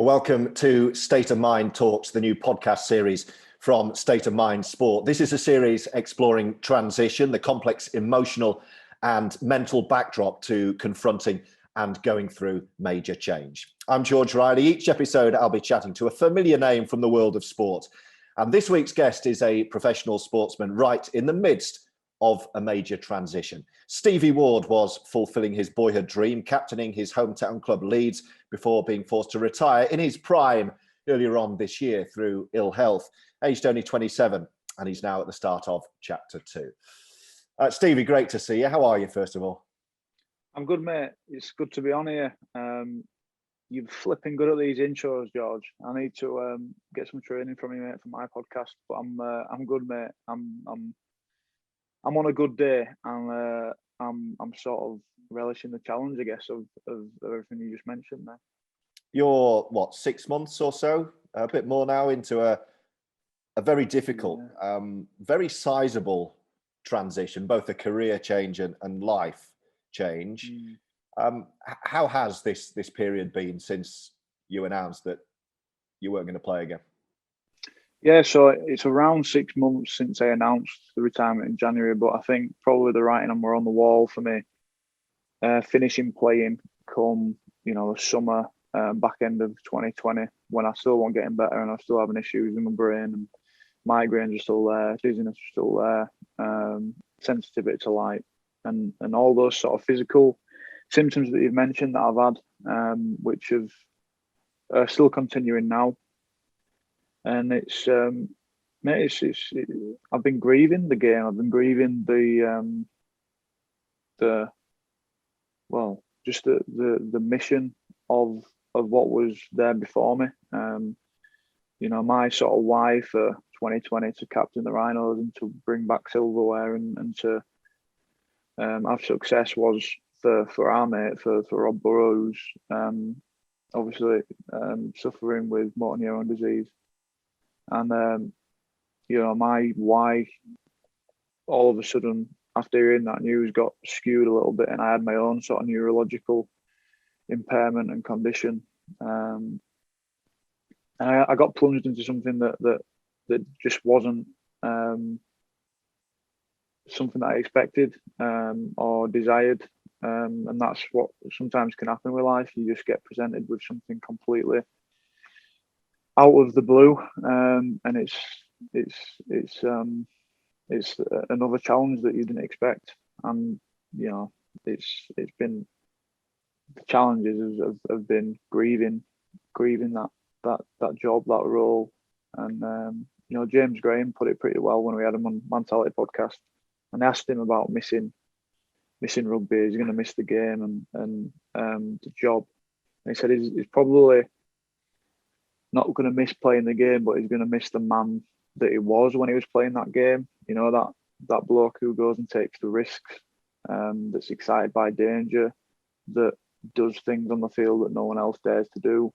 Well, welcome to State of Mind Talks, the new podcast series from State of Mind Sport. This is a series exploring transition, the complex emotional and mental backdrop to confronting and going through major change. I'm George Riley. Each episode, I'll be chatting to a familiar name from the world of sport. And this week's guest is a professional sportsman right in the midst of a major transition. Stevie Ward was fulfilling his boyhood dream, captaining his hometown club Leeds before being forced to retire in his prime earlier on this year through ill health, aged only 27, and he's now at the start of chapter 2. Stevie, great to see you. How are you, first of all? I'm good, mate. It's good to be on here. You're flipping good at these intros, George. I need to get some training from you, mate, for my podcast. But I'm good, mate. I'm on a good day, and I'm sort of relishing the challenge, I guess, of everything you just mentioned there. You're what, 6 months or so, a bit more now, into a very difficult, very sizable transition, both a career change and life change. How has this period been since you announced that you weren't going to play again? Yeah, so it's around 6 months since I announced the retirement in January, but I think probably the writing were on the wall for me. Finishing playing come, the summer, back end of 2020, when I still wasn't getting better and I was still having issues with my brain, and migraines are still there, dizziness is still there, sensitivity to light, and all those sort of physical symptoms that you've mentioned that I've had, which are still continuing now. And it's I've been grieving the game. I've been grieving the mission of what was there before me. My sort of why for 2020 to captain the Rhinos and to bring back silverware and to have success was for our mate, for Rob Burrow, who's obviously suffering with motor neurone disease. And, my why all of a sudden after hearing that news got skewed a little bit, and I had my own sort of neurological impairment and condition. And I got plunged into something that just wasn't something that I expected or desired. And that's what sometimes can happen with life. You just get presented with something completely out of the blue, and it's another challenge that you didn't expect. And it's been, the challenges have been grieving that job, that role. And James Graham put it pretty well when we had him on Mentality podcast, and I asked him about missing rugby. He's going to miss the game and the job. And he said he's probably not going to miss playing the game, but he's going to miss the man that he was when he was playing that game. That bloke who goes and takes the risks, that's excited by danger, that does things on the field that no one else dares to do.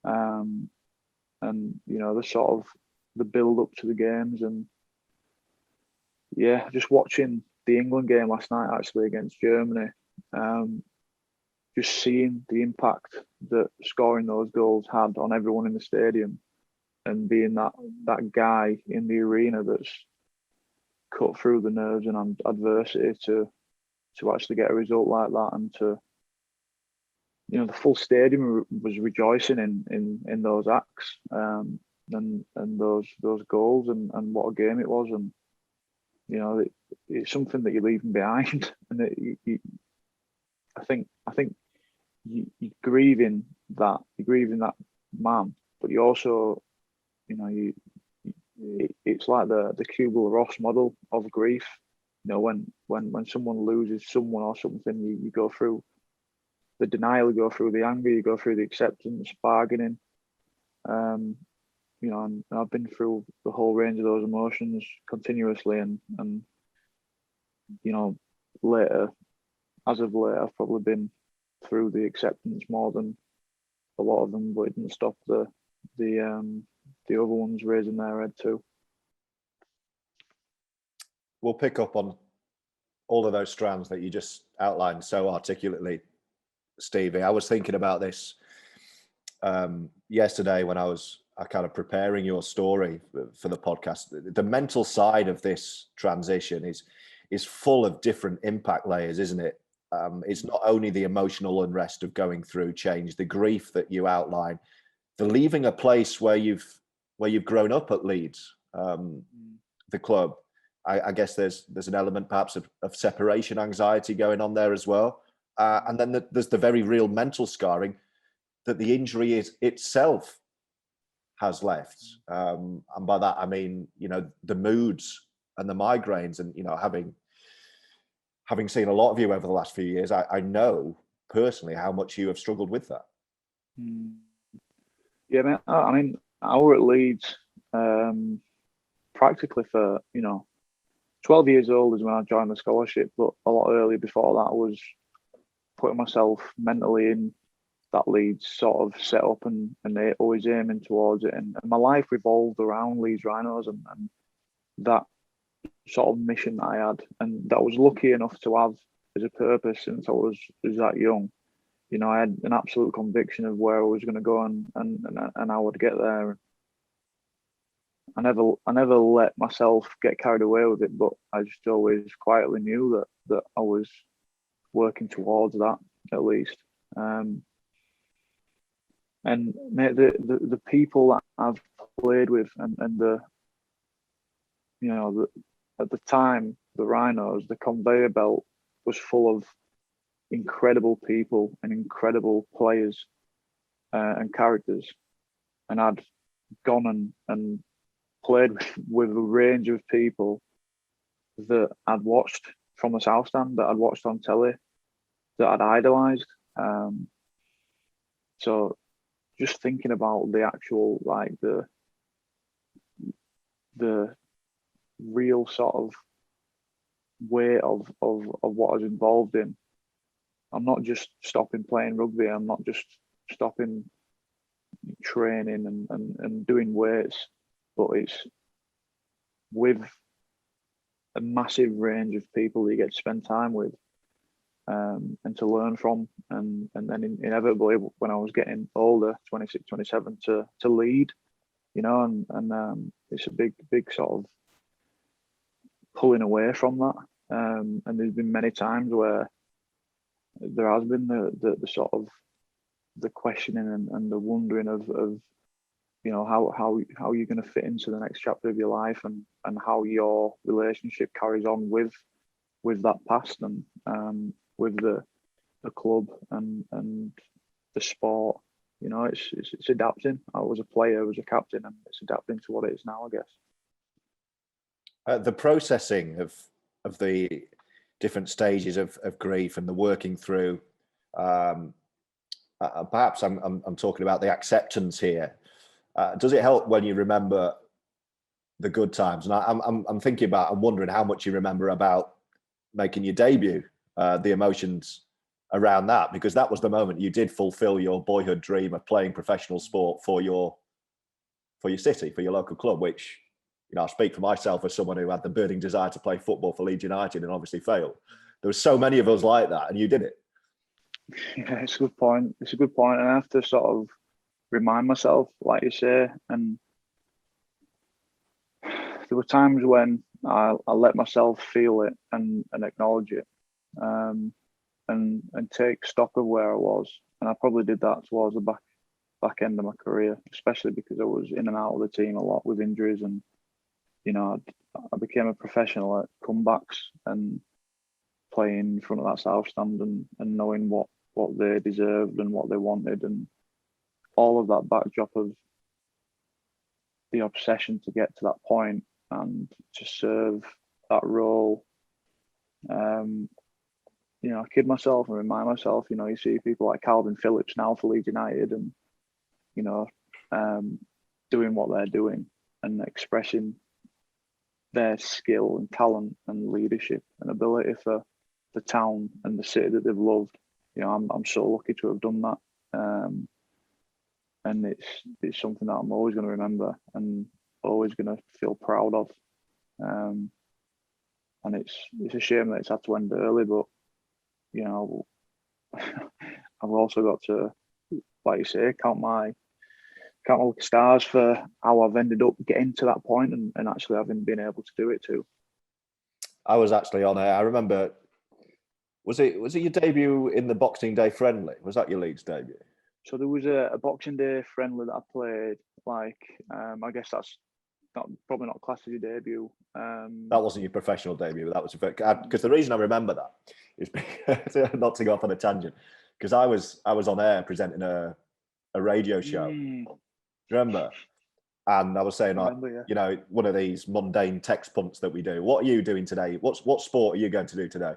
And the sort of the build up to the games, and just watching the England game last night actually against Germany, just seeing the impact that scoring those goals had on everyone in the stadium, and being that guy in the arena that's cut through the nerves and adversity to actually get a result like that, and to the full stadium was rejoicing in those acts, and those goals, and what a game it was. And it's something that you're leaving behind, and I think you're grieving that man, but you also, it's like the Kubler-Ross model of grief. When someone loses someone or something, you go through the denial, you go through the anger, you go through the acceptance, bargaining. And I've been through the whole range of those emotions continuously, and later, as of late, I've probably been through the acceptance more than a lot of them, but it didn't stop the other ones raising their head too. We'll pick up on all of those strands that you just outlined so articulately, Stevie. I was thinking about this yesterday when I was kind of preparing your story for the podcast. The mental side of this transition is full of different impact layers, isn't it? It's not only the emotional unrest of going through change, the grief that you outline, the leaving a place where you've grown up at Leeds, the club. I guess there's an element perhaps of separation anxiety going on there as well. And then there's the very real mental scarring that the injury itself has left. And by that, I mean, the moods and the migraines, and, having seen a lot of you over the last few years, I know personally how much you have struggled with that. Yeah, man. I mean, I was at Leeds practically for, 12 years old is when I joined the scholarship, but a lot earlier before that I was putting myself mentally in that Leeds sort of set up and always aiming towards it. And my life revolved around Leeds Rhinos and that sort of mission that I had, and that I was lucky enough to have as a purpose since I was that young. I had an absolute conviction of where I was going to go and I would get there. I never let myself get carried away with it, but I just always quietly knew that I was working towards that at least. And mate, the people that I've played with and at the time, the Rhinos, the conveyor belt was full of incredible people and incredible players and characters. And I'd gone and played with a range of people that I'd watched from the South Stand, that I'd watched on telly, that I'd idolised. So just thinking about the actual, like the real sort of weight of what I was involved in. I'm not just stopping playing rugby. I'm not just stopping training and doing weights, but it's with a massive range of people that you get to spend time with and to learn from. And then inevitably, when I was getting older, 26, 27, to lead, and it's a big sort of pulling away from that. And there's been many times where there has been the sort of the questioning and the wondering of how you're going to fit into the next chapter of your life and how your relationship carries on with that past and with the club and the sport. It's adapting. I was a player, I was a captain, and it's adapting to what it is now, I guess. The processing of the different stages of grief and the working through, perhaps I'm talking about the acceptance here. Does it help when you remember the good times? And I'm thinking about, I'm wondering how much you remember about making your debut, the emotions around that, because that was the moment you did fulfill your boyhood dream of playing professional sport for your city, for your local club, which, I speak for myself as someone who had the burning desire to play football for Leeds United and obviously failed. There were so many of us like that, and you did it. Yeah, it's a good point. And I have to sort of remind myself, like you say, and there were times when I let myself feel it and acknowledge it, and take stock of where I was. And I probably did that towards the back end of my career, especially because I was in and out of the team a lot with injuries, and I became a professional at comebacks and playing in front of that South Stand and knowing what they deserved and what they wanted, and all of that backdrop of the obsession to get to that point and to serve that role. I kid myself and remind myself, you see people like Calvin Phillips now for Leeds United and, doing what they're doing and expressing their skill and talent and leadership and ability for the town and the city that they've loved. I'm so lucky to have done that. And it's something that I'm always going to remember and always going to feel proud of. And it's a shame that it's had to end early, but I've also got to like you say, count my lucky stars for how I've ended up getting to that point and actually having been able to do it too. I was actually on air. I remember, was it your debut in the Boxing Day friendly? Was that your Leeds debut? So there was a Boxing Day friendly that I played. Like, I guess that's probably not classed as your debut. That wasn't your professional debut. That was because the reason I remember that is because, not to go off on a tangent, because I was on air presenting a radio show. Do you remember? And I was saying, yeah. One of these mundane text punts that we do. What are you doing today? What sport are you going to do today?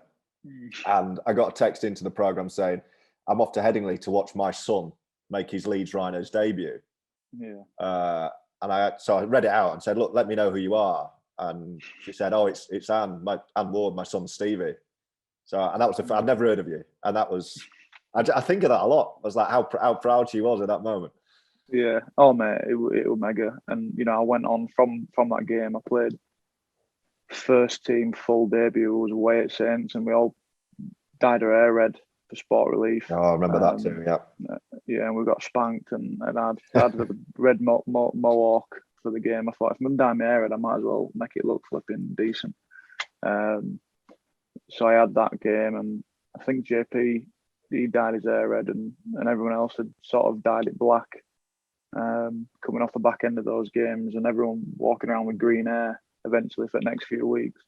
And I got a text into the program saying, I'm off to Headingley to watch my son make his Leeds Rhinos debut. Yeah. And I read it out and said, look, let me know who you are. And she said, oh, it's Anne Ward, my son Stevie. So, and that was I'd never heard of you. And that was, I think of that a lot. I was like, how proud she was at that moment. Yeah. Oh, mate, it was mega. And, I went on from that game. I played first team full debut. It was away at Saints, and we all dyed our hair red for sport relief. Oh, I remember that too, yeah. Yeah, and we got spanked, and I had the red mohawk for the game. I thought, if I'm going to dye my hair red, I might as well make it look flipping decent. So I had that game, and I think JP, he dyed his hair red, and everyone else had sort of dyed it black. Coming off the back end of those games, and everyone walking around with green hair eventually for the next few weeks.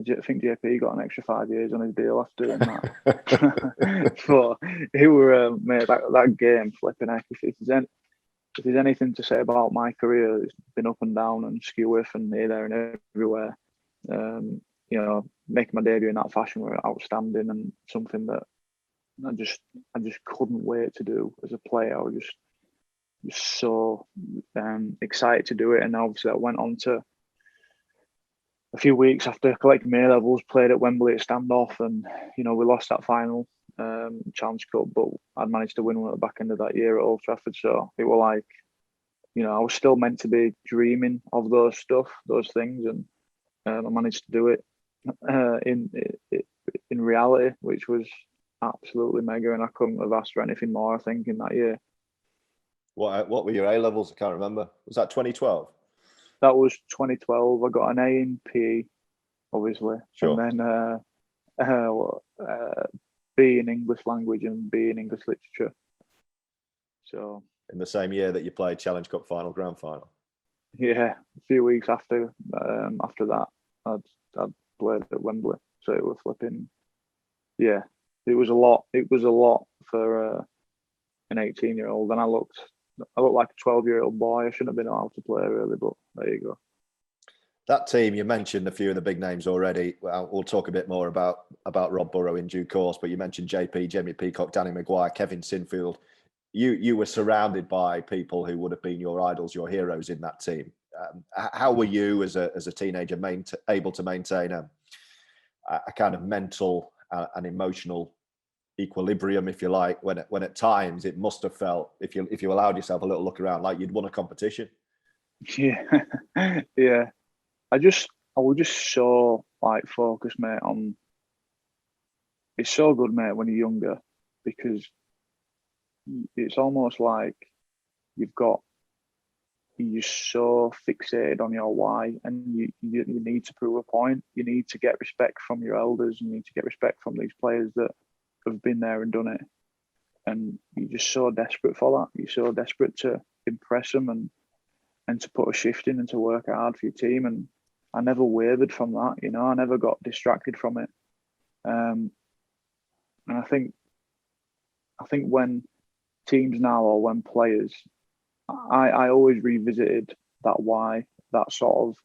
I think JP got an extra 5 years on his deal after doing that. But he were mate, that game flipping heck. If there's anything to say about my career, it's been up and down and skew with and here, there, and everywhere. Making my debut in that fashion were outstanding and something that I just couldn't wait to do as a player. I was just so excited to do it, and obviously I went on to a few weeks after collecting my A-levels, played at Wembley at standoff, and we lost that final Challenge Cup, but I'd managed to win one at the back end of that year at Old Trafford. So it was like, I was still meant to be dreaming of those things, and I managed to do it in reality, which was absolutely mega, and I couldn't have asked for anything more, I think, in that year. What were your A-levels? I can't remember. Was that 2012? That was 2012. I got an A in PE, obviously. Sure. And then B in English language and B in English literature. So in the same year that you played Challenge Cup final, grand final. Yeah, a few weeks after that, I'd played at Wembley. So it was flipping. Yeah, it was a lot. It was a lot for an 18-year-old, and I looked like a 12-year-old boy. I shouldn't have been allowed to play really, but there you go. That team, you mentioned a few of the big names already. Well, we'll talk a bit more about Rob Burrow in due course, but you mentioned JP, Jamie Peacock, Danny Maguire, Kevin Sinfield. You were surrounded by people who would have been your idols, your heroes in that team. How were you as a teenager able to maintain a kind of mental and emotional equilibrium, if you like, when at times it must have felt, if you allowed yourself a little look around, like you'd won a competition? Yeah, yeah. I was just so like focused, mate, on. It's so good, mate, when you're younger, because it's almost like you're so fixated on your why, and you need to prove a point. You need to get respect from your elders. You need to get respect from these players that have been there and done it. And you're just so desperate for that. You're so desperate to impress them and to put a shift in and to work hard for your team. And I never wavered from that. I never got distracted from it. And I think when teams now, or when players, I always revisited that why, that sort of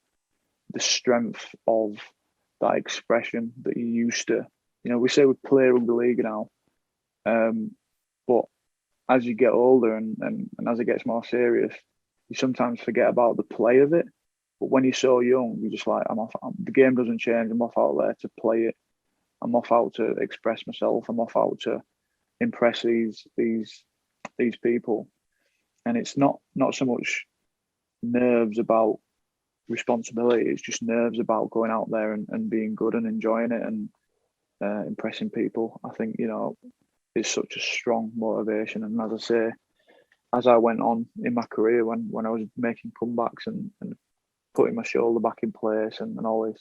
the strength of that expression that you used to. We say we play rugby league now, but as you get older and as it gets more serious, you sometimes forget about the play of it. But when you're so young, you're just like, the game doesn't change. I'm off out there to play it. I'm off out to express myself. I'm off out to impress these people. And it's not so much nerves about responsibility. It's just nerves about going out there and being good and enjoying it and impressing people. I think, it's such a strong motivation. And as I say, as I went on in my career, when I was making comebacks and putting my shoulder back in place and always,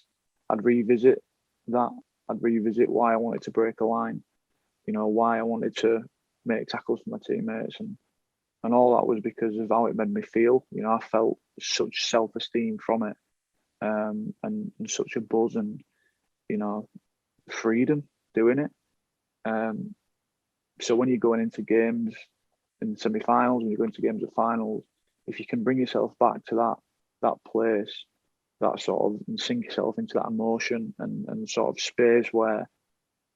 I'd revisit that. I'd revisit why I wanted to break a line, why I wanted to make tackles for my teammates, and all that was because of how it made me feel. I felt such self-esteem from it, and such a buzz and, freedom doing it. So when you're going into games in semi-finals, when you're going to games at finals, if you can bring yourself back to that place, that sort of, and sink yourself into that emotion and sort of space where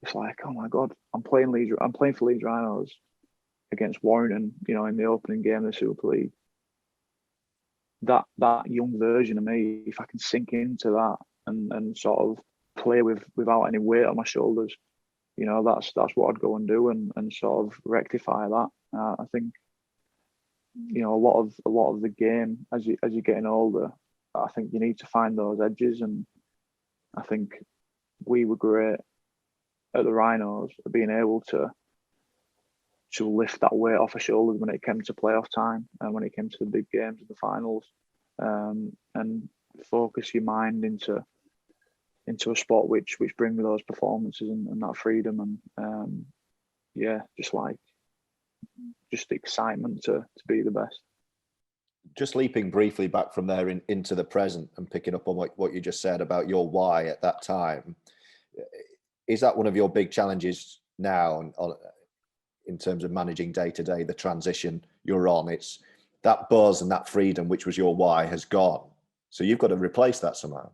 it's like, oh my God, I'm playing for Leeds Rhinos against Warrington, in the opening game of the Super League. That young version of me, if I can sink into that and sort of play without any weight on my shoulders, that's what I'd go and do and sort of rectify that. I think, a lot of the game as you're getting older, I think you need to find those edges, and I think we were great at the Rhinos of being able to lift that weight off our shoulders when it came to playoff time and when it came to the big games and the finals, and focus your mind into a sport which brings those performances and that freedom and just excitement to be the best. Just leaping briefly back from there into the present and picking up on what you just said about your why at that time, is that one of your big challenges now in terms of managing day to day, the transition you're on? It's that buzz and that freedom, which was your why, has gone. So you've got to replace that somehow.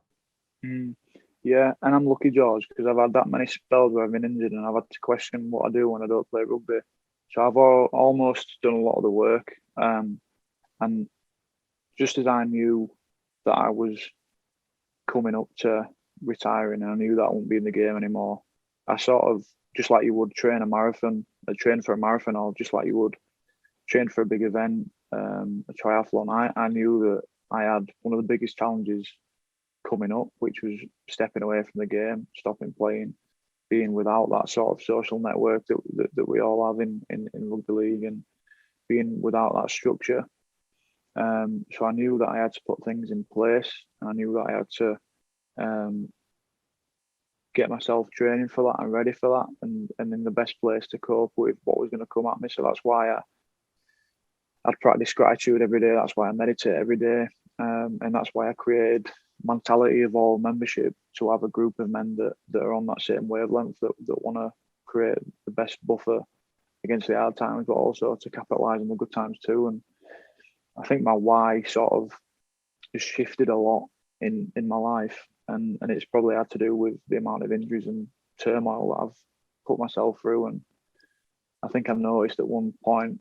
Yeah, and I'm lucky, George, because I've had that many spells where I've been injured and I've had to question what I do when I don't play rugby. So I've almost done a lot of the work. And just as I knew that I was coming up to retiring and I knew that I wouldn't be in the game anymore, I sort of, just like you would train for a marathon, or just like you would train for a big event, a triathlon, I knew that I had one of the biggest challenges coming up, which was stepping away from the game, stopping playing, being without that sort of social network that we all have in rugby league, and being without that structure. So I knew that I had to put things in place. I knew that I had to get myself training for that and ready for that, and in the best place to cope with what was going to come at me. So that's why I'd practice gratitude every day. That's why I meditate every day. And that's why I created Mentality of All membership, to have a group of men that are on that same wavelength, that want to create the best buffer against the hard times, but also to capitalise on the good times too. And I think my why sort of has shifted a lot in my life, and it's probably had to do with the amount of injuries and turmoil that I've put myself through. And I think I noticed at one point,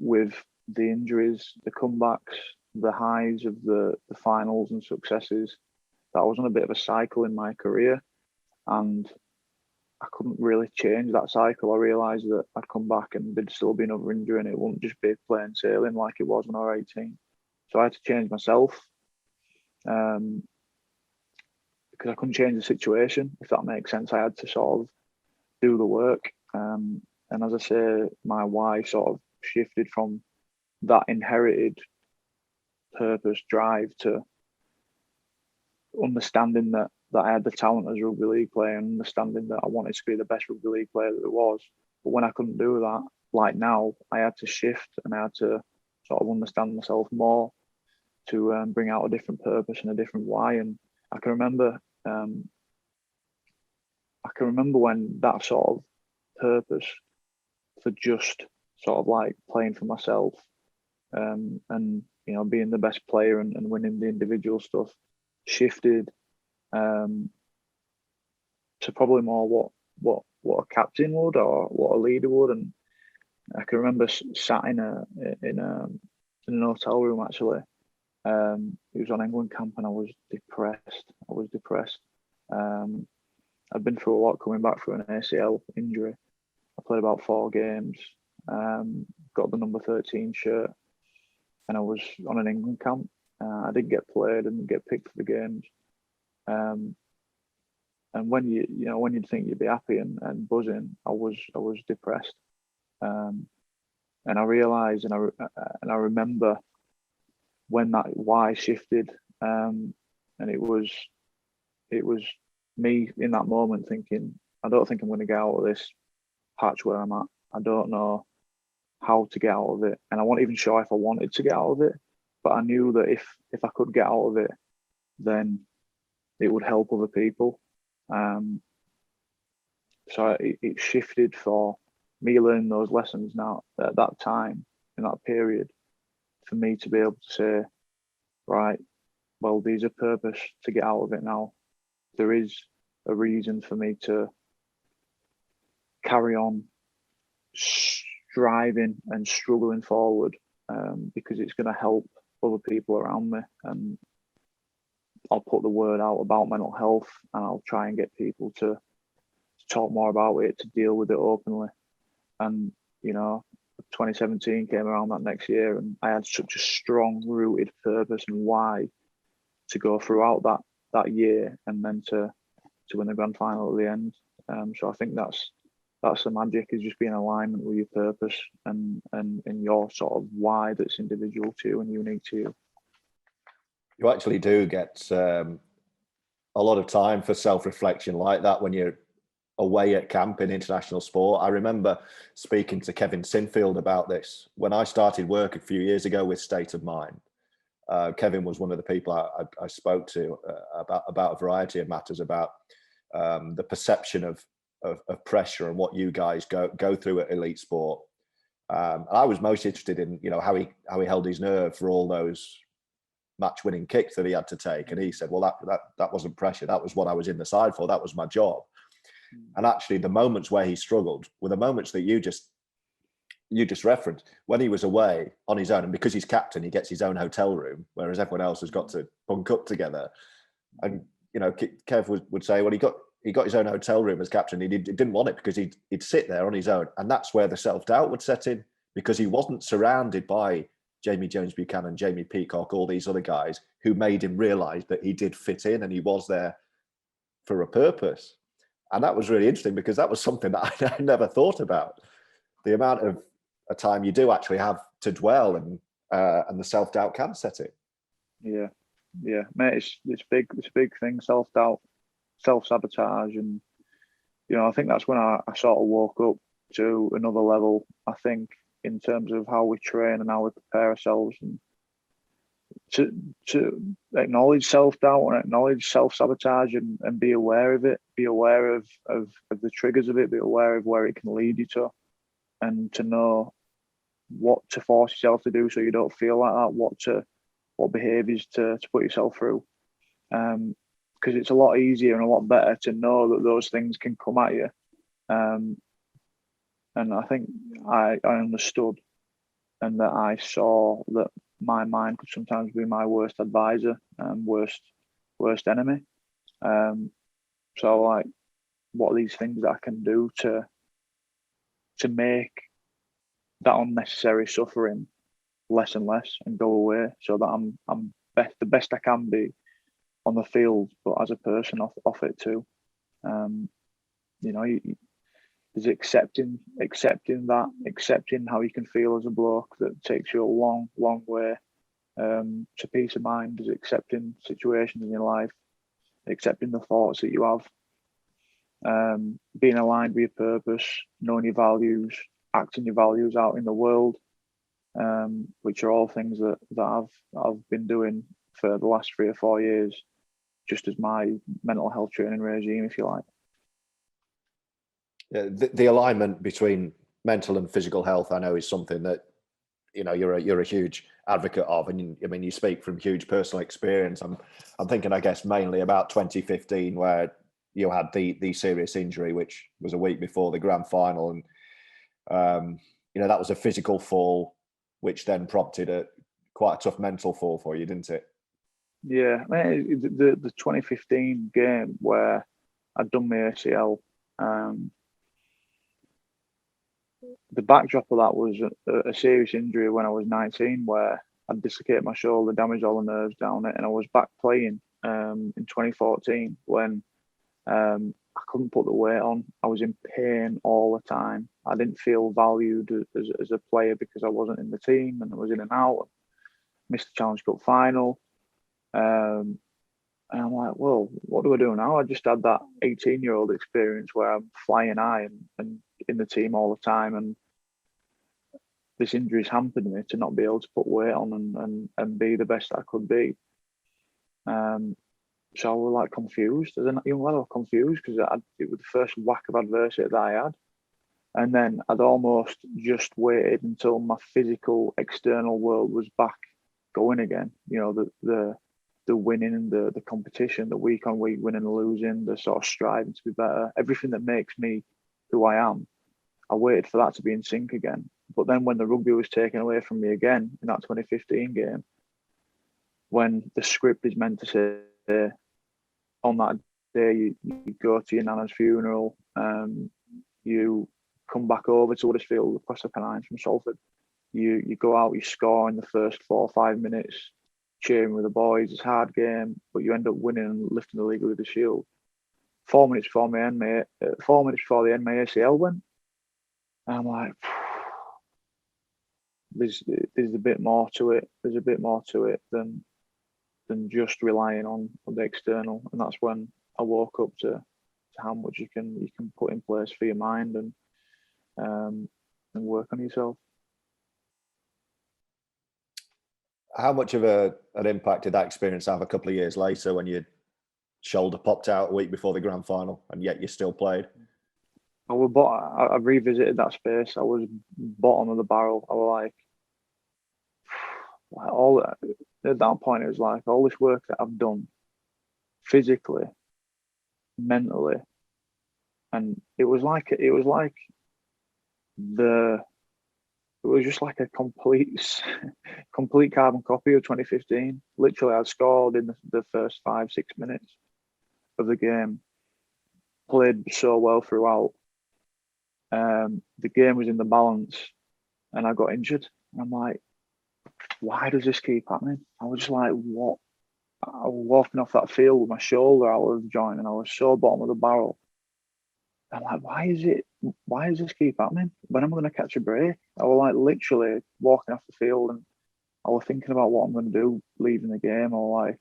with the injuries, the comebacks, the highs of the finals and successes, that I was on a bit of a cycle in my career, and I couldn't really change that cycle. I realised that I'd come back and there'd still be another injury, and it wouldn't just be plain sailing like it was when I was 18. So I had to change myself, because I couldn't change the situation, if that makes sense. I had to sort of do the work. And as I say, my why sort of shifted from that inherited purpose, drive, to understanding that I had the talent as a rugby league player, and understanding that I wanted to be the best rugby league player that there was. But when I couldn't do that, like now, I had to shift, and I had to sort of understand myself more to bring out a different purpose and a different why. And I can remember when that sort of purpose for just sort of like playing for myself, and being the best player and winning the individual stuff, shifted to probably more what a captain would, or what a leader would. And I can remember sat in an hotel room, actually. It was on England camp, and I was depressed. I'd been through a lot coming back from an ACL injury. I played about 4 games, got the number 13 shirt, and I was on an England camp. I didn't get played, didn't get picked for the games. And when you'd think you'd be happy and buzzing, I was depressed. And I realised, and I remember when that why shifted, and it was me in that moment thinking, I don't think I'm going to get out of this patch where I'm at. I don't know how to get out of it, and I wasn't even sure if I wanted to get out of it. But I knew that if I could get out of it, then it would help other people. So it shifted for me learning those lessons now at that time, in that period, for me to be able to say, right, well, there's a purpose to get out of it now. There is a reason for me to carry on striving and struggling forward, because it's going to help other people around me. And I'll put the word out about mental health, and I'll try and get people to talk more about it, to deal with it openly. And, 2017 came around that next year, and I had such a strong rooted purpose and why to go throughout that year, and then to win the grand final at the end. So I think that's the magic, is just being in alignment with your purpose and your sort of why that's individual to you and unique to you. You actually do get a lot of time for self-reflection like that when you're away at camp in international sport. I remember speaking to Kevin Sinfield about this when I started work a few years ago with State of Mind. Kevin was one of the people I spoke to about a variety of matters, about the perception of pressure and what you guys go through at elite sport. I was most interested in how he held his nerve for all those match-winning kicks that he had to take, and he said, well, that wasn't pressure, that was what I was in the side for, that was my job. And actually the moments where he struggled were the moments that you just referenced, when he was away on his own, and because he's captain, he gets his own hotel room, whereas everyone else has got to bunk up together. And Kev would say, well, he got his own hotel room as captain. He didn't want it because he'd sit there on his own, and that's where the self-doubt would set in, because he wasn't surrounded by Jamie Jones Buchanan, Jamie Peacock, all these other guys who made him realise that he did fit in and he was there for a purpose. And that was really interesting, because that was something that I never thought about. The amount of a time you do actually have to dwell, and the self-doubt can set in. Yeah, mate, it's big. It's a big thing, self-doubt, self-sabotage. And, I think that's when I sort of woke up to another level, I think, in terms of how we train and how we prepare ourselves, and to acknowledge self-doubt and acknowledge self-sabotage, and be aware of it, be aware of the triggers of it, be aware of where it can lead you to, and to know what to force yourself to do so you don't feel like that, what behaviours to put yourself through. Because it's a lot easier and a lot better to know that those things can come at you. And I think I understood, and that I saw that my mind could sometimes be my worst advisor and worst enemy. So, like, what are these things that I can do to make that unnecessary suffering less and less and go away, so that I'm the best I can be on the field, but as a person off it too. There's accepting how you can feel as a bloke, that takes you a long way to peace of mind. Is accepting situations in your life, accepting the thoughts that you have, being aligned with your purpose, knowing your values, acting your values out in the world, which are all things that I've been doing for the last 3 or 4 years, just as my mental health training regime, if you like. The alignment between mental and physical health, I know, is something that you're a huge advocate of, and I mean, you speak from huge personal experience. I'm thinking, I guess, mainly about 2015, where you had the serious injury, which was a week before the grand final, and that was a physical fall, which then prompted quite a tough mental fall for you, didn't it? Yeah, the 2015 game where I'd done my ACL. The backdrop of that was a serious injury when I was 19, where I'd dislocated my shoulder, damaged all the nerves down it, and I was back playing in 2014 when I couldn't put the weight on. I was in pain all the time. I didn't feel valued as a player because I wasn't in the team and I was in and out. Missed the Challenge Cup final. And I'm like, well, what do I do now? I just had that 18-year-old experience where I'm flying high and in the team all the time. And this injury's hampered me to not be able to put weight on and be the best I could be. So I was like confused. As a young lad, I was confused because it was the first whack of adversity that I had. And then I'd almost just waited until my physical external world was back going again. You know, the winning and the competition, the week on week winning and losing, the sort of striving to be better, everything that makes me who I am. I waited for that to be in sync again. But then when the rugby was taken away from me again in that 2015 game, when the script is meant to say, on that day, you go to your nana's funeral, you come back over to Huddersfield across the Pennines from Salford. You go out, you score in the first 4 or 5 minutes, cheering with the boys. It's a hard game, but you end up winning and lifting the league with the shield. 4 minutes before the end, my ACL went. And I'm like, there's a bit more to it. There's a bit more to it than just relying on the external. And that's when I woke up to how much you can put in place for your mind and work on yourself. How much of an impact did that experience have a couple of years later when your shoulder popped out a week before the grand final and yet you still played? I revisited that space. I was bottom of the barrel. I was like, at that point, it was like all this work that I've done physically, mentally, and it was just like a complete carbon copy of 2015. Literally, I scored in the first 5-6 minutes of the game, played so well throughout. The game was in the balance and I got injured. And I'm like, why does this keep happening? I was just like, what? I was walking off that field with my shoulder out of joint and I was so bottom of the barrel. I'm like, why does this keep happening? When am I going to catch a break? I was like literally walking off the field and I was thinking about what I'm going to do leaving the game. I was like,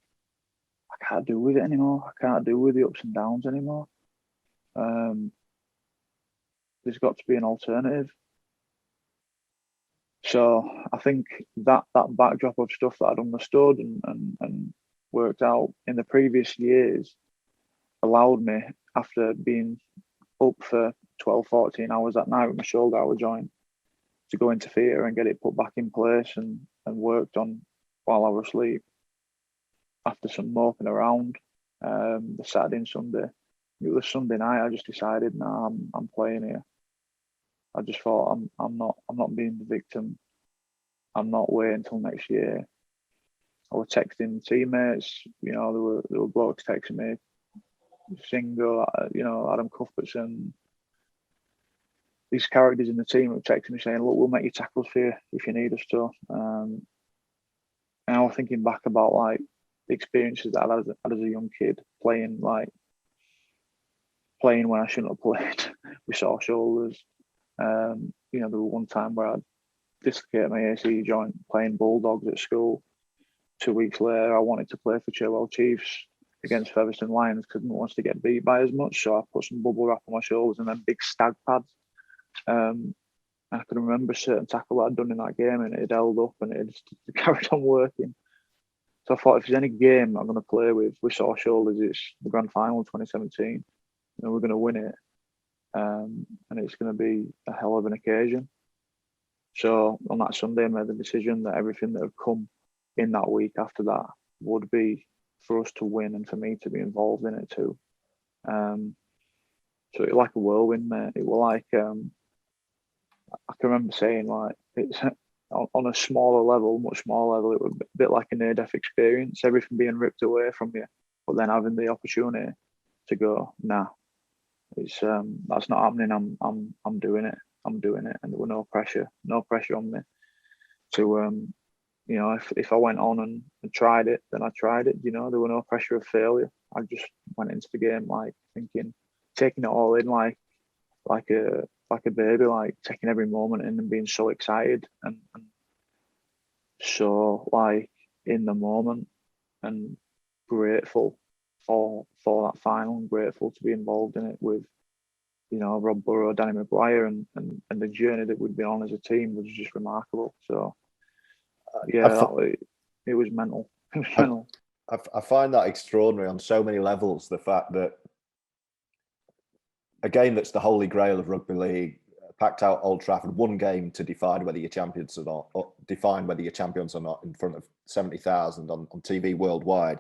I can't do with it anymore. I can't do with the ups and downs anymore. There's got to be an alternative. So I think that backdrop of stuff that I'd understood and worked out in the previous years allowed me, after being up for 12, 14 hours at night with my shoulder out of joint, to go into theatre and get it put back in place and worked on while I was asleep. After some moping around, the Saturday and Sunday, it was Sunday night, I just decided, nah, I'm playing here. I just thought I'm not being the victim. I'm not waiting until next year. I was texting teammates, you know, there were blokes texting me, Singo, you know, Adam Cuthbertson. These characters in the team were texting me saying, look, we'll make you tackles for you if you need us to. And I was thinking back about like the experiences that I had as a young kid, playing when I shouldn't have played with sore shoulders. You know, there was one time where I dislocated my AC joint playing Bulldogs at school. 2 weeks later, I wanted to play for Chilwell Chiefs against Featherstone Lions because I didn't want to get beat by as much. So I put some bubble wrap on my shoulders and then big stag pads. I can remember a certain tackle that I'd done in that game and it had held up and it just carried on working. So I thought if there's any game I'm going to play with sore shoulders, it's the grand final in 2017. And we're going to win it. And it's going to be a hell of an occasion. So on that Sunday, I made the decision that everything that had come in that week after that would be for us to win and for me to be involved in it too. So it was like a whirlwind, mate. It was like, I can remember saying, like, it's on a smaller level, much smaller level, it was a bit like a near-death experience, everything being ripped away from you, but then having the opportunity to go, nah, it's that's not happening. I'm doing it. I'm doing it, and there was no pressure on me to you know, if I went on and tried it, then I tried it. You know, there was no pressure of failure. I just went into the game like thinking taking it all in like a baby, like taking every moment in and being so excited and so like in the moment, and grateful for that final, and grateful to be involved in it with, you know, Rob Burrow, Danny Maguire, and the journey that we'd been on as a team was just remarkable. So yeah, it was mental. It was mental. I find that extraordinary on so many levels. The fact that a game that's the holy grail of rugby league, packed out Old Trafford, one game to define whether you're champions or not, or define whether you're champions or not, in front of 70,000 on TV worldwide.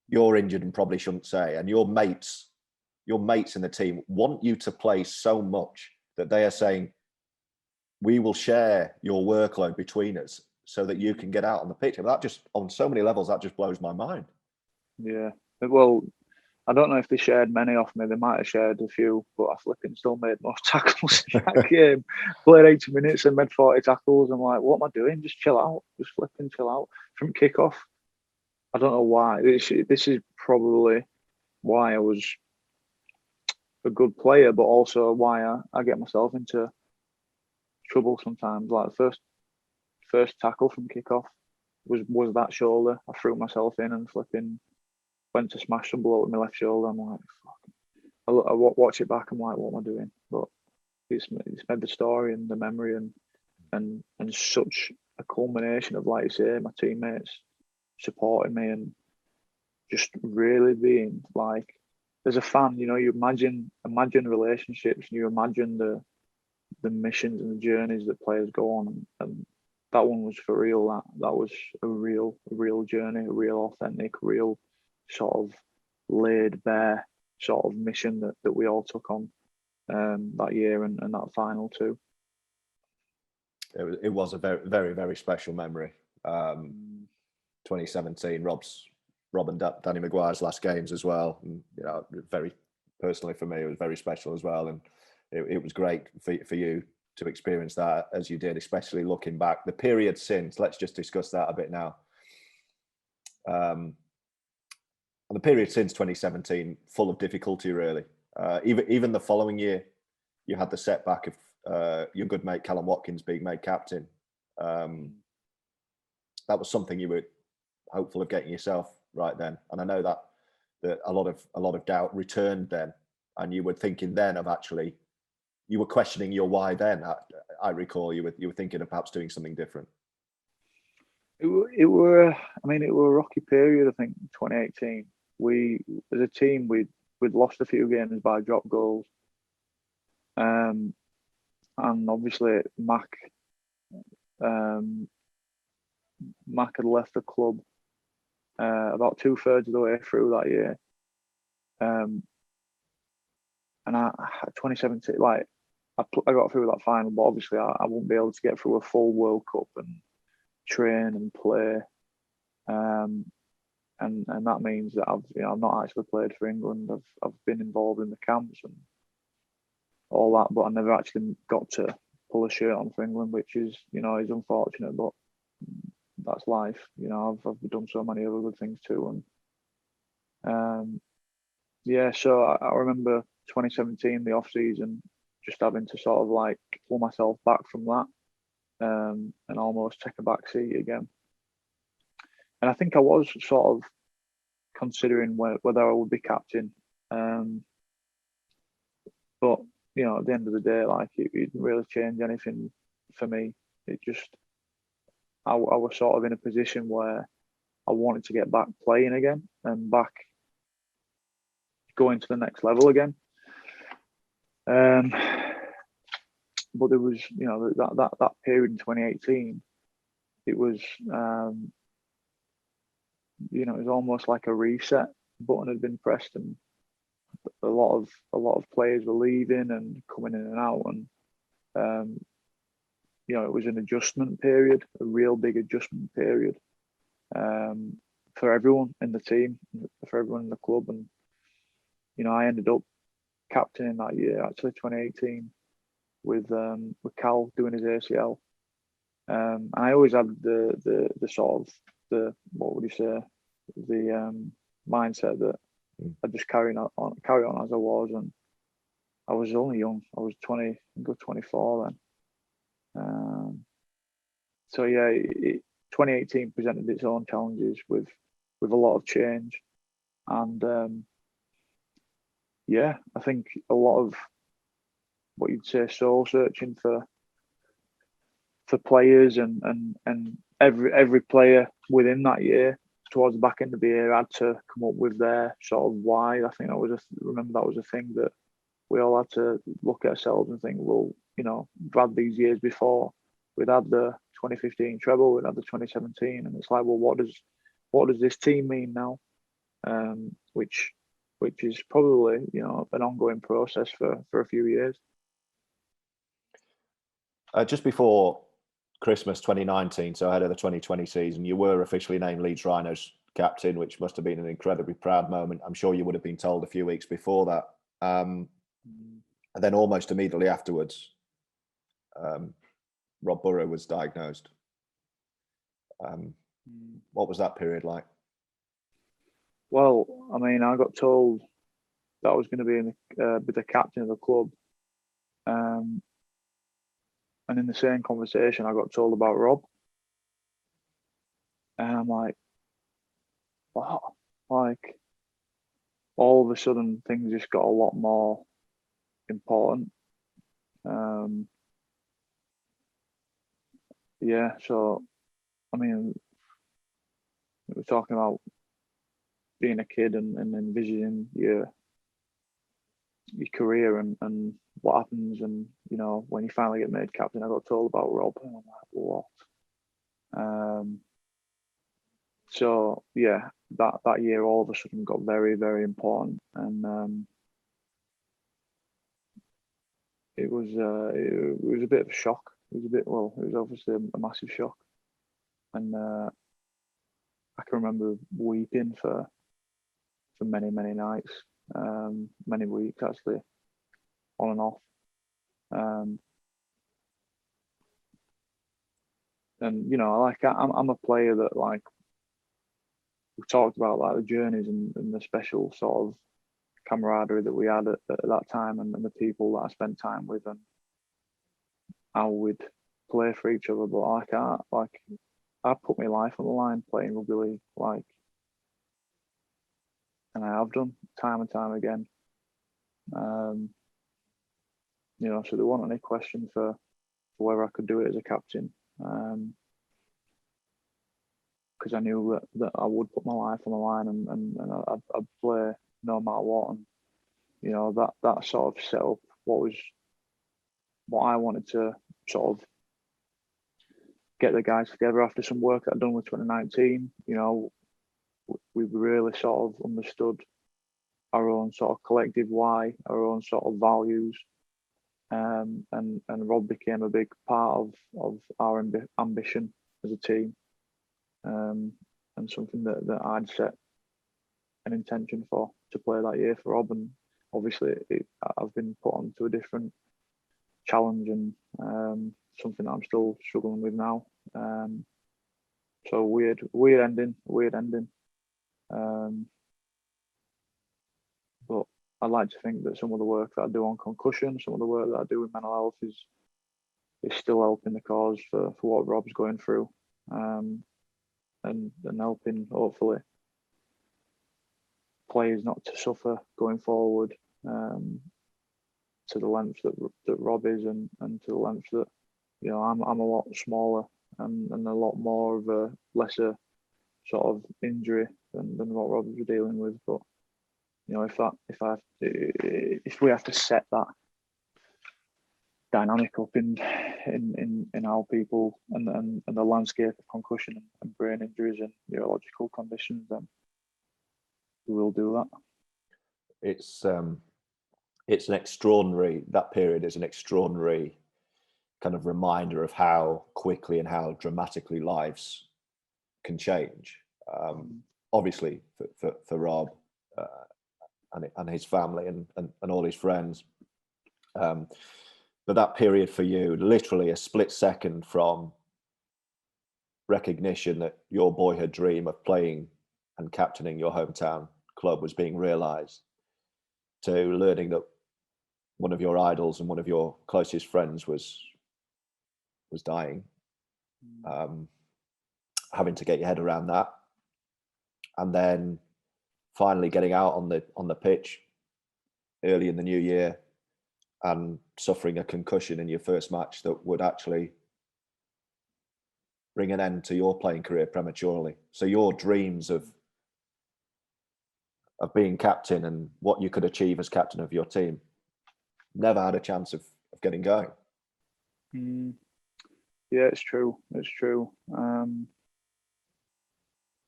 You're injured and probably shouldn't say, and your mates in the team want you to play so much that they are saying, we will share your workload between us so that you can get out on the pitch. And that just, on so many levels, that just blows my mind. Yeah. Well, I don't know if they shared many off me. They might have shared a few, but I flipping still made more tackles in that game. Played 80 minutes and made 40 tackles. I'm like, what am I doing? Just chill out. Just flipping chill out. From kickoff, I don't know why. This is probably why I was a good player, but also why I get myself into trouble sometimes. Like the first tackle from kickoff was that shoulder. I threw myself in and flipping went to smash some blow with my left shoulder. I'm like, fuck. I watch it back. I'm like, what am I doing? But it's made the story and the memory and such a culmination of, like you say, my teammates supporting me and just really being like, as a fan, you know, you imagine relationships, you imagine the missions and the journeys that players go on, and that one was for real. That was a real journey, a real authentic, real sort of laid bare sort of mission that we all took on that year and that final too. It was a very, very, very special memory. 2017, Rob and Danny Maguire's last games as well. And, you know, very personally for me, it was very special as well. And it was great for you to experience that as you did, especially looking back. The period since, let's just discuss that a bit now. And the period since 2017, full of difficulty, really. Even the following year, you had the setback of your good mate Callum Watkins being made captain. That was something you were hopeful of getting yourself right then. And I know that a lot of doubt returned then, and you were thinking then of actually, you were questioning your why then. I recall you were thinking of perhaps doing something different. It were a rocky period. I think 2018. We, as a team, we'd lost a few games by drop goals, and obviously Mac had left the club about 2/3 of the way through that year, and 2017, like I got through that final, but obviously I won't be able to get through a full World Cup and train and play, and that means that I've not actually played for England. I've been involved in the camps and all that, but I never actually got to pull a shirt on for England, which is, you know, is unfortunate, but that's life. You know, I've done so many other good things too, and yeah. So I remember 2017, the off season, just having to sort of like pull myself back from that, and almost take a back seat again. And I think I was sort of considering whether I would be captain, but you know, at the end of the day, like it didn't really change anything for me. It just, I was sort of in a position where I wanted to get back playing again and back going to the next level again. But there was, you know, that period in 2018, it was, you know, it was almost like a reset button had been pressed, and a lot of players were leaving and coming in and out, and you know, it was an adjustment period, a real big adjustment period, for everyone in the team, for everyone in the club. And you know, I ended up captaining that year, actually 2018, with Cal doing his ACL. And I always had the sort of what would you say, the mindset that I'd just carry on as I was, I was only young. I was 20, I think I was 24 then. So yeah, 2018 presented its own challenges with a lot of change, and yeah, I think a lot of what you'd say soul searching for players, and every player within that year towards the back end of the year had to come up with their sort of why. I think remember that was a thing that we all had to look at ourselves and think, well, you know, we've had these years before. We'd had the 2015 treble, we'd had the 2017, and it's like, well, what does this team mean now? Which is probably, you know, an ongoing process for a few years. Just before Christmas 2019, so ahead of the 2020 season, you were officially named Leeds Rhinos captain, which must have been an incredibly proud moment. I'm sure you would have been told a few weeks before that. And then almost immediately afterwards, Rob Burrow was diagnosed. What was that period like? Well, I mean, I got told that I was going to be the captain of the club. And in the same conversation, I got told about Rob. And I'm like, what? Like, all of a sudden, things just got a lot more important. Yeah, so, I mean, we're talking about being a kid and envisioning your career and what happens, and you know, when you finally get made captain. I got told about Rob, and I'm like, what? So yeah, that year all of a sudden got very, very important, and it was a bit of a shock. It was obviously a massive shock, and I can remember weeping for many, many nights, many weeks actually, on and off. And you know, like I'm a player that, like, we talked about, like the journeys and the special sort of camaraderie that we had at that time, and the people that I spent time with, and how we'd play for each other. But I put my life on the line playing rugby league, like, and I have done time and time again. You know, so there wasn't any question for whether I could do it as a captain, because I knew that I would put my life on the line, and I'd play no matter what. And you know, that sort of set up what I wanted to sort of get the guys together after some work that I'd done with 2019. You know, we really sort of understood our own sort of collective why, our own sort of values, and Rob became a big part of our ambition as a team, and something that I'd set an intention for to play that year for Rob. And obviously I've been put onto a different challenge, and something that I'm still struggling with now. So weird ending. But I'd like to think that some of the work that I do on concussion, some of the work that I do with mental health is still helping the cause for what Rob's going through, and helping, hopefully, players not to suffer going forward, to the length that Rob is, and to the length that, you know, I'm a lot smaller and a lot more of a lesser sort of injury than what Rob was dealing with. But you know, if we have to set that dynamic up in how people and the landscape of concussion and brain injuries and neurological conditions, then we will do that. It's an extraordinary, that period is an extraordinary kind of reminder of how quickly and how dramatically lives can change. Obviously for Rob and his family and all his friends. But that period for you, literally a split second from recognition that your boyhood dream of playing and captaining your hometown club was being realised, to learning that one of your idols and one of your closest friends was dying, having to get your head around that, and then finally getting out on the pitch early in the new year and suffering a concussion in your first match that would actually bring an end to your playing career prematurely. So your dreams of being captain and what you could achieve as captain of your team never had a chance of getting going. Yeah, it's true. It's true.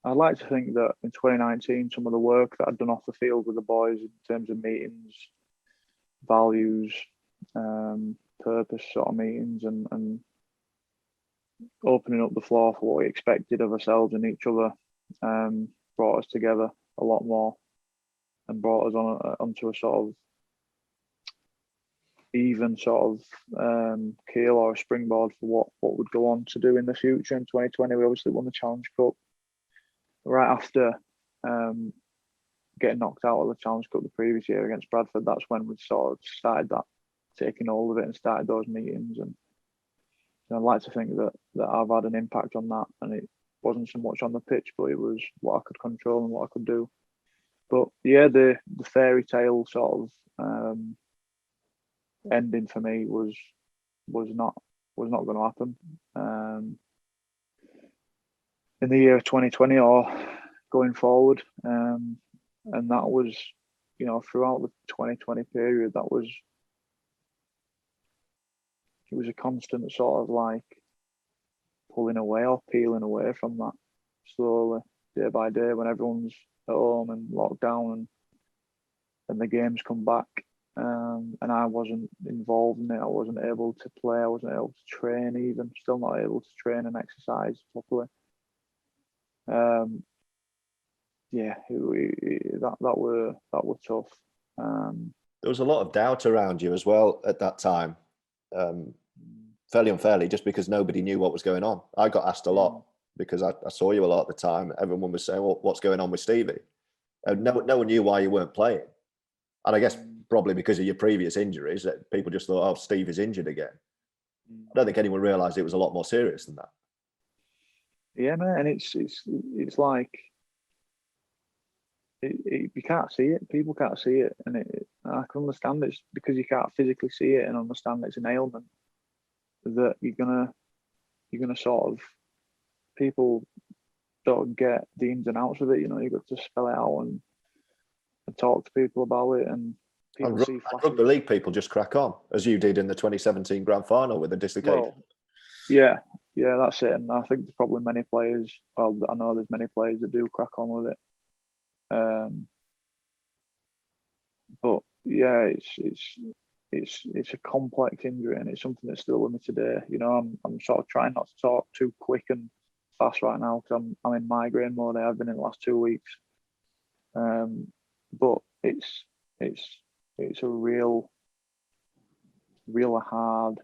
I'd like to think that in 2019, some of the work that I'd done off the field with the boys in terms of meetings, values, purpose sort of meetings, and opening up the floor for what we expected of ourselves and each other, brought us together a lot more and brought us onto a sort of even sort of keel or a springboard for what would go on to do in the future. In 2020, we obviously won the Challenge Cup. Right after getting knocked out of the Challenge Cup the previous year against Bradford, that's when we sort of started that, taking hold of it and started those meetings. And I'd like to think that I've had an impact on that, and it wasn't so much on the pitch, but it was what I could control and what I could do. But yeah, the fairy tale sort of ending for me was not going to happen in the year of 2020 or going forward, and that was, throughout the 2020 period, it was a constant sort of like pulling away or peeling away from that slowly, day by day, when everyone's at home and locked down and the games come back, and I wasn't involved in it. I wasn't able to play. I wasn't able to train, even still not able to train and exercise properly. That were tough. There was a lot of doubt around you as well at that time, fairly unfairly, just because nobody knew what was going on. I got asked a lot because I saw you a lot at the time. Everyone was saying, "Well, what's going on with Stevie?" No one knew why you weren't playing, and I guess probably because of your previous injuries, that people just thought, "Oh, Steve is injured again." I don't think anyone realised it was a lot more serious than that. Yeah, man, and it's like you can't see it. People can't see it, and I can understand it's because you can't physically see it and understand it's an ailment that you're gonna sort of, people don't get the ins and outs of it. You've got to spell it out and talk to people about it, and people see flashes. Rugby league people just crack on, as you did in the 2017 grand final with the dislocation. Well, yeah, that's it. And I think there's probably many players. Well, I know there's many players that do crack on with it. But yeah, it's a complex injury, and it's something that's still with me today. I'm sort of trying not to talk too quick and fast right now because I'm in migraine mode. I've been in the last 2 weeks. But it's a real hard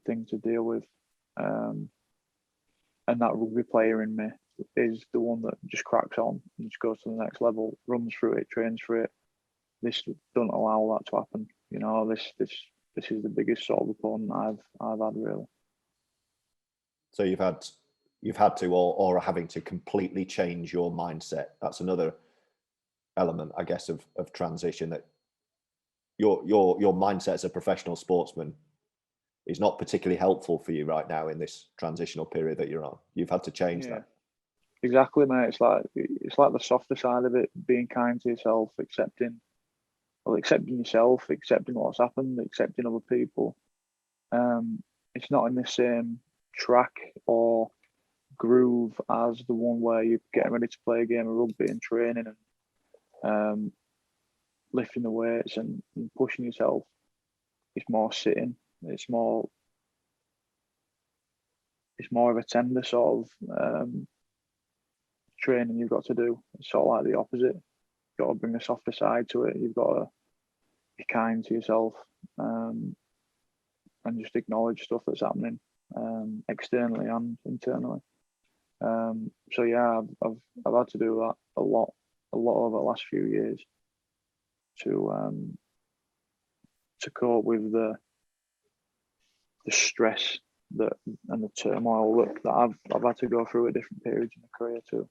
thing to deal with. And that rugby player in me is the one that just cracks on and just goes to the next level, runs through it, trains for it. This doesn't allow that to happen. This is the biggest sort of opponent I've had, really. So you've had to or are having to completely change your mindset. That's another element, I guess, of transition, that your mindset as a professional sportsman is not particularly helpful for you right now in this transitional period that you're on. You've had to change that. Exactly, mate. It's like the softer side of it, being kind to yourself, accepting yourself, accepting what's happened, accepting other people. It's not in the same track or groove as the one where you're getting ready to play a game of rugby and training and lifting the weights and pushing yourself. It's more sitting. It's more of a tender sort of training you've got to do. It's sort of like the opposite. You've got to bring a softer side to it. You've got to be kind to yourself, and just acknowledge stuff that's happening externally and internally. So yeah, I've had to do that a lot over the last few years to to cope with the stress and the turmoil that I've had to go through at different periods in my career too.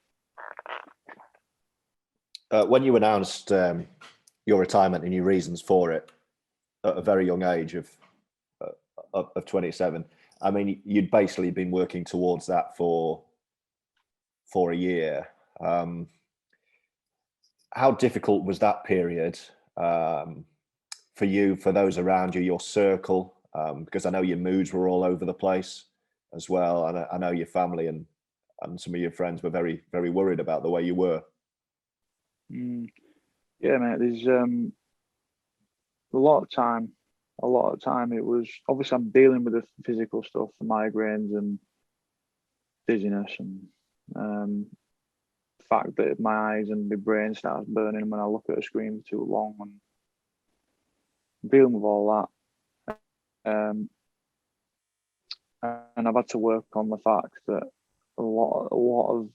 When you announced your retirement and your reasons for it at a very young age of 27, I mean, you'd basically been working towards that for a year. How difficult was that period for you, for those around you, your circle? Because I know your moods were all over the place as well. And I know your family and some of your friends were very, very worried about the way you were. Yeah, mate, there's a lot of time it was, obviously I'm dealing with the physical stuff, the migraines and dizziness, and the fact that my eyes and my brain starts burning when I look at a screen for too long, and dealing with all that. And I've had to work on the fact that a lot of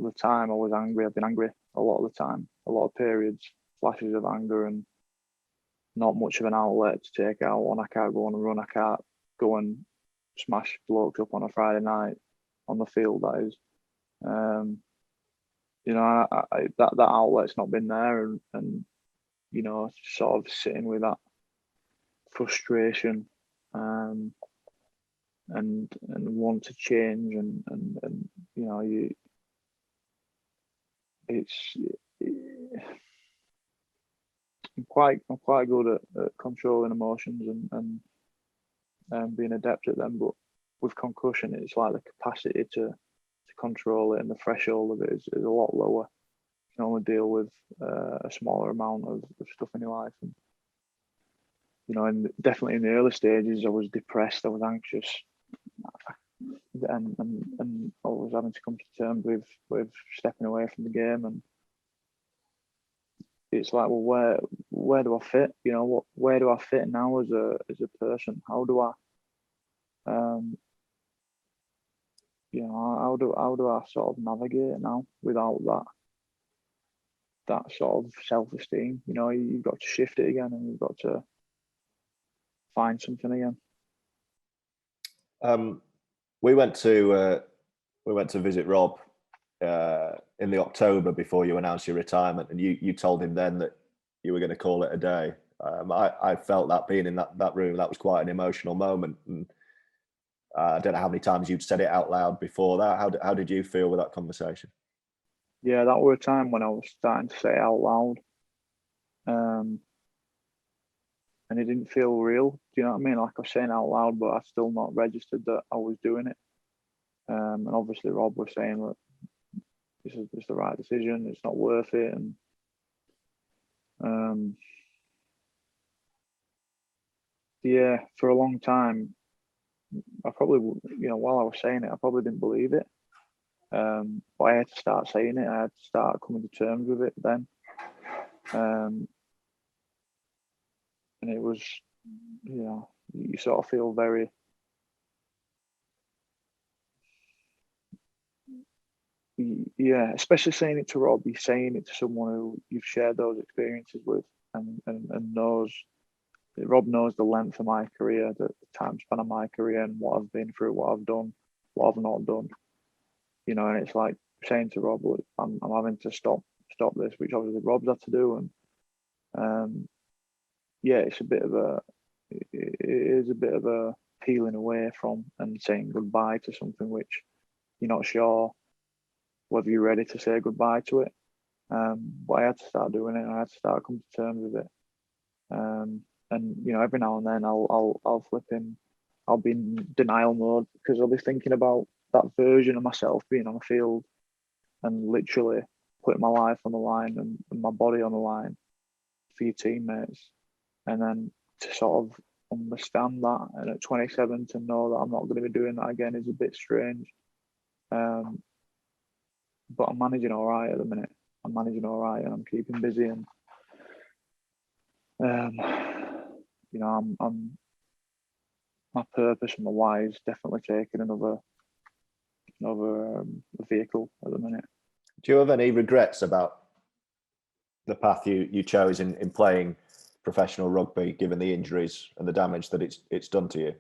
the time I was angry. I've been angry a lot of the time, a lot of periods, flashes of anger, and not much of an outlet to take out on. I can't go on and run. I can't go and smash blokes up on a Friday night on the field, that is. You know, that outlet's not been there, and you know, sort of sitting with that frustration and want to change, and you know, I'm quite good at controlling emotions and being adept at them, but with concussion, it's like the capacity to control it and the threshold of it is a lot lower. You can only deal with a smaller amount of stuff in your life. And, you know, and definitely in the early stages, I was depressed, I was anxious, and I was having to come to terms with stepping away from the game. And it's like, well, where do I fit? You know, where do I fit now as a person? How do I, you know, how do I sort of navigate now without that sort of self-esteem? You know, you've got to shift it again, and you've got to find something again. We went to visit Rob in the October before you announced your retirement, and you told him then that you were going to call it a day. I felt that being in that room, that was quite an emotional moment, and I don't know how many times you'd said it out loud before that. How did you feel with that conversation? Yeah, that was a time when I was starting to say it out loud, and it didn't feel real. Do you know what I mean? Like I was saying out loud, but I still not registered that I was doing it. And obviously Rob was saying that this is the right decision, it's not worth it. And yeah, for a long time, I probably, you know, while I was saying it, I probably didn't believe it. But I had to start saying it. I had to start coming to terms with it then. And it was, you know, you sort of feel very, yeah, especially saying it to Rob, you're saying it to someone who you've shared those experiences with, and knows, Rob knows the length of my career, the time span of my career, and what I've been through, what I've done, what I've not done. You know, and it's like saying to Rob, look, I'm having to stop this, which obviously Rob's had to do. And yeah, it is a bit of a peeling away from and saying goodbye to something which you're not sure whether you're ready to say goodbye to it. But I had to start doing it. I had to start coming to terms with it. And you know, every now and then I'll be in denial mode, because I'll be thinking about that version of myself being on the field and literally putting my life on the line and my body on the line for your teammates. And then to sort of understand that, and at 27 to know that I'm not going to be doing that again is a bit strange. But I'm managing all right at the minute. I'm managing all right, and I'm keeping busy. And you know, I'm my purpose and my why is definitely taking another vehicle at the minute. Do you have any regrets about the path you chose in playing professional rugby, given the injuries and the damage that it's done to you?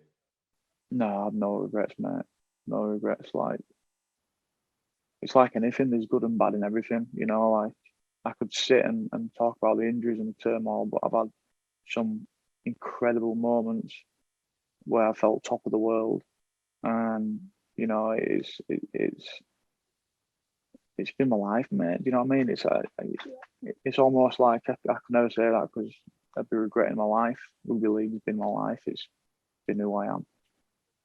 No, I have no regrets, mate. No regrets. Like, it's like anything, there's good and bad in everything, you know. Like, I could sit and talk about the injuries and the turmoil, but I've had some incredible moments where I felt top of the world, and you know, it's been my life, mate. Do you know what I mean? It's almost like I could never say that because I'd be regretting my life. Rugby league has been my life. It's been who I am,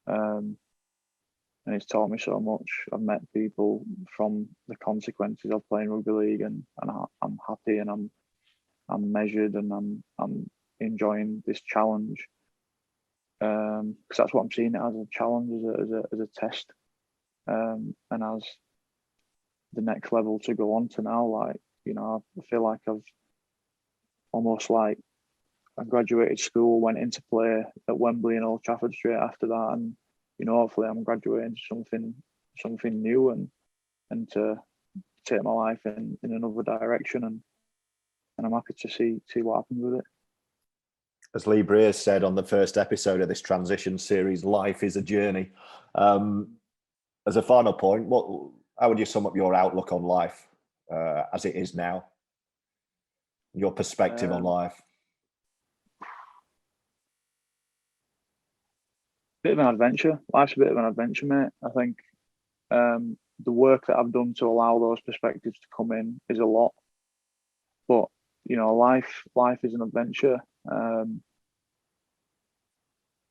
and it's taught me so much. I've met people from the consequences of playing rugby league, and I'm happy, and I'm measured, and I'm enjoying this challenge. Because that's what I'm seeing it as, a challenge, as a test, and as the next level to go on to now. Like, you know, I feel like I've almost like I graduated school, went into play at Wembley and Old Trafford straight after that, and you know, hopefully I'm graduating to something new and to take my life in another direction, and I'm happy to see what happens with it. As Lee Breer said on the first episode of this transition series, life is a journey. As a final point, how would you sum up your outlook on life as it is now? Your perspective on life? Bit of an adventure. Life's a bit of an adventure, mate. I think the work that I've done to allow those perspectives to come in is a lot. But you know, life is an adventure,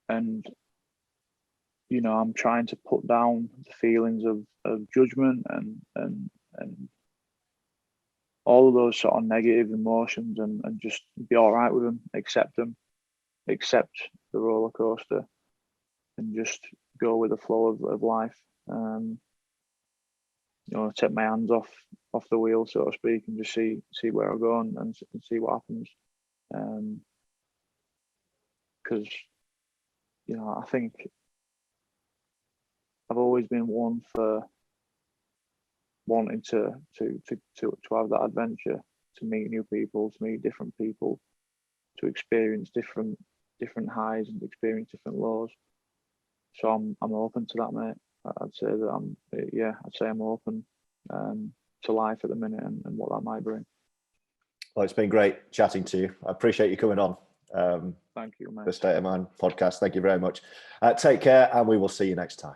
and you know, I'm trying to put down the feelings of judgment and all of those sort of negative emotions, and just be all right with them, accept the roller coaster, and just go with the flow of life. You know, take my hands off the wheel, so to speak, and just see where I go and see what happens. Because you know, I think I've always been one for wanting to have that adventure, to meet new people, to meet different people, to experience different highs and experience different lows. So I'm open to that, mate. I'd say that I'm open to life at the minute and what that might bring. Well, it's been great chatting to you. I appreciate you coming on. Thank you, mate. The State of Mind podcast. Thank you very much. Take care, and we will see you next time.